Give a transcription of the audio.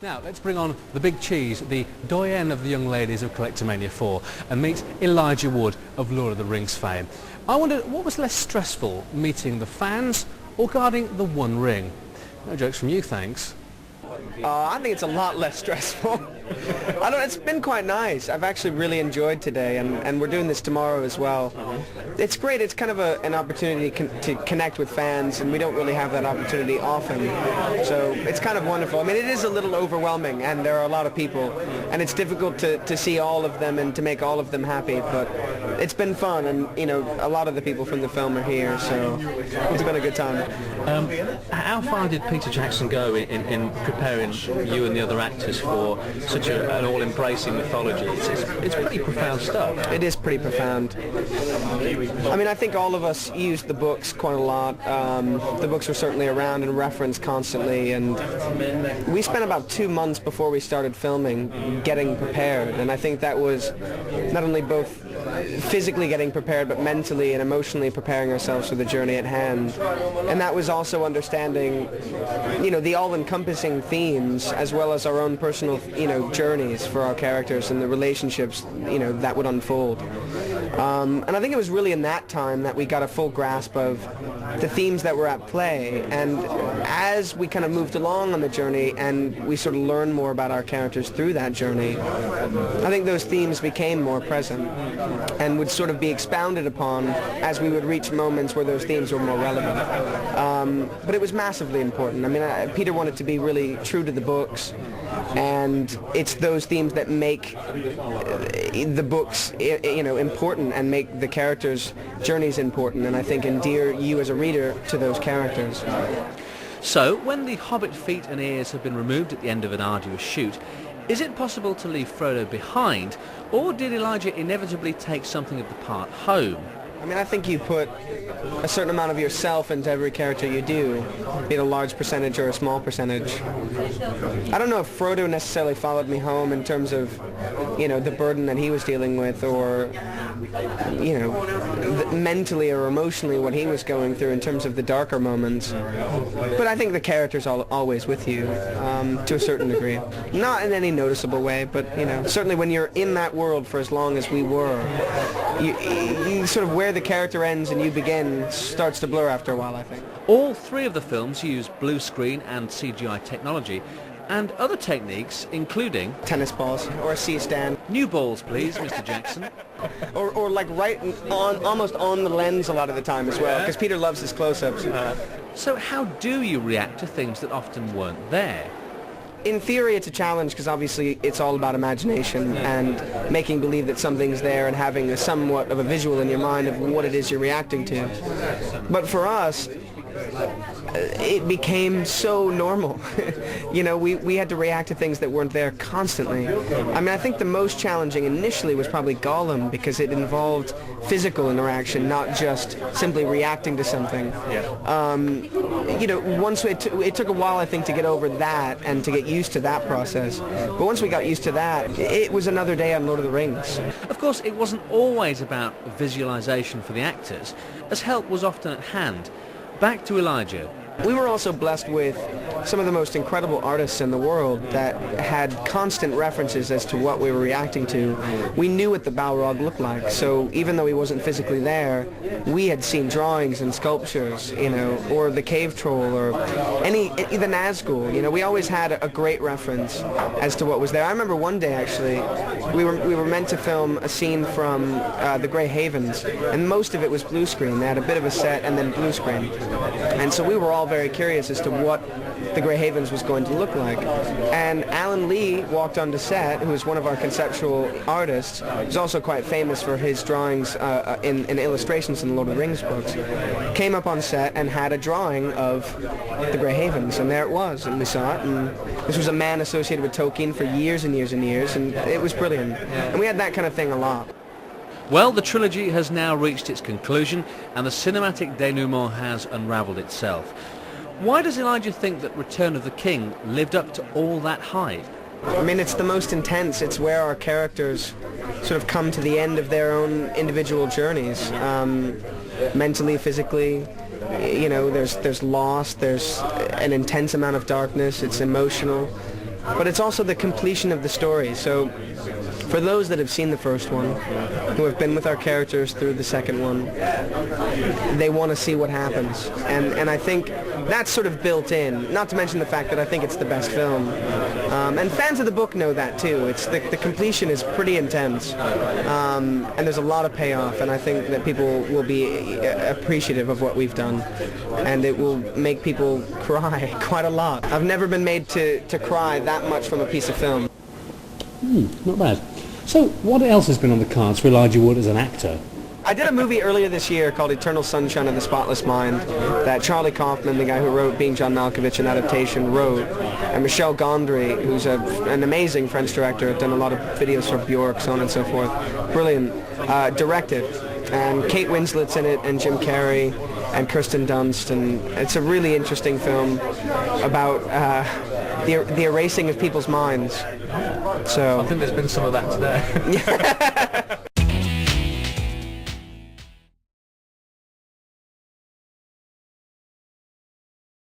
Now, let's bring on the big cheese, the doyen of the young ladies of Collectomania 4, and meet Elijah Wood of Lord of the Rings fame. I wondered, what was less stressful, meeting the fans or guarding the One Ring? No jokes from you, thanks. I think it's a lot less stressful. It's been quite nice. I've actually really enjoyed today, and we're doing this tomorrow as well. It's great. It's kind of an opportunity to connect with fans, and we don't really have that opportunity often. So it's kind of wonderful. I mean, it is a little overwhelming, and there are a lot of people, and it's difficult to see all of them and to make all of them happy, but it's been fun, and, you know, a lot of the people from the film are here, so it's been a good time. How far did Peter Jackson go in preparing you and the other actors for such an all-embracing mythology? It's pretty profound stuff. It is pretty profound. I mean, I think all of us used the books quite a lot. The books were certainly around and referenced constantly, and we spent about 2 months before we started filming getting prepared, and I think that was not only both physically getting prepared, but mentally and emotionally preparing ourselves for the journey at hand. And that was also understanding, you know, the all-encompassing themes, as well as our own personal, you know, journeys for our characters and the relationships, you know, that would unfold. And I think it was really in that time that we got a full grasp of the themes that were at play. And as we kind of moved along on the journey and we sort of learned more about our characters through that journey, I think those themes became more present and would sort of be expounded upon as we would reach moments where those themes were more relevant. But it was massively important. I mean, Peter wanted to be really true to the books, and it's those themes that make the books, you know, important and make the characters' journeys important, and I think endear you as a reader to those characters. So, when the Hobbit feet and ears have been removed at the end of an arduous shoot, is it possible to leave Frodo behind, or did Elijah inevitably take something of the part home? I mean, I think you put a certain amount of yourself into every character you do, be it a large percentage or a small percentage. I don't know if Frodo necessarily followed me home in terms of, you know, the burden that he was dealing with, or, you know, mentally or emotionally what he was going through in terms of the darker moments. But I think the character's always with you, to a certain degree. Not in any noticeable way, but, you know, certainly when you're in that world for as long as we were, you sort of where the character ends and you begin starts to blur after a while, I think. All three of the films use blue screen and CGI technology, and other techniques, including tennis balls or a C-stand. New balls, please, Mr. Jackson. or like right on, almost on the lens a lot of the time as well, because Peter loves his close-ups. So how do you react to things that often weren't there? In theory, it's a challenge because obviously it's all about imagination and making believe that something's there and having a somewhat of a visual in your mind of what it is you're reacting to. But for us, it became so normal. You know, we had to react to things that weren't there constantly. I mean, I think the most challenging initially was probably Gollum, because it involved physical interaction, not just simply reacting to something. You know, once it took a while, I think, to get over that and to get used to that process. But once we got used to that, it was another day on Lord of the Rings. Of course, it wasn't always about visualization for the actors, as help was often at hand. Back to Elijah. We were also blessed with some of the most incredible artists in the world that had constant references as to what we were reacting to. We knew what the Balrog looked like, so even though he wasn't physically there, we had seen drawings and sculptures, you know, or the cave troll, or the Nazgul. You know, we always had a great reference as to what was there. I remember one day, actually, we were meant to film a scene from the Grey Havens, and most of it was blue screen. They had a bit of a set and then blue screen. And so we were all very curious as to what the Grey Havens was going to look like. And Alan Lee walked onto set, who is one of our conceptual artists, who's also quite famous for his drawings in illustrations in the Lord of the Rings books, came up on set and had a drawing of the Grey Havens, and there it was, and we saw it, and this was a man associated with Tolkien for years and years and years, and it was brilliant. And we had that kind of thing a lot. Well, the trilogy has now reached its conclusion, and the cinematic denouement has unravelled itself. Why does Elijah think that Return of the King lived up to all that hype? I mean, it's the most intense. It's where our characters sort of come to the end of their own individual journeys, mentally, physically. You know, there's loss, there's an intense amount of darkness, it's emotional. but it's also the completion of the story. So for those that have seen the first one, who have been with our characters through the second one, they want to see what happens. And I think that's sort of built in, not to mention the fact that I think it's the best film. And fans of the book know that too. It's the completion is pretty intense, and there's a lot of payoff, and I think that people will be appreciative of what we've done, and it will make people cry quite a lot. I've never been made to cry that much from a piece of film. Not bad. So what else has been on the cards for Elijah Wood as an actor? I did a movie earlier this year called Eternal Sunshine of the Spotless Mind that Charlie Kaufman, the guy who wrote Being John Malkovich, an adaptation, wrote. And Michel Gondry, who's an amazing French director, done a lot of videos for Bjork, so on and so forth. Brilliant. Directed. And Kate Winslet's in it, and Jim Carrey, and Kirsten Dunst. And it's a really interesting film about the erasing of people's minds. So I think there's been some of that today.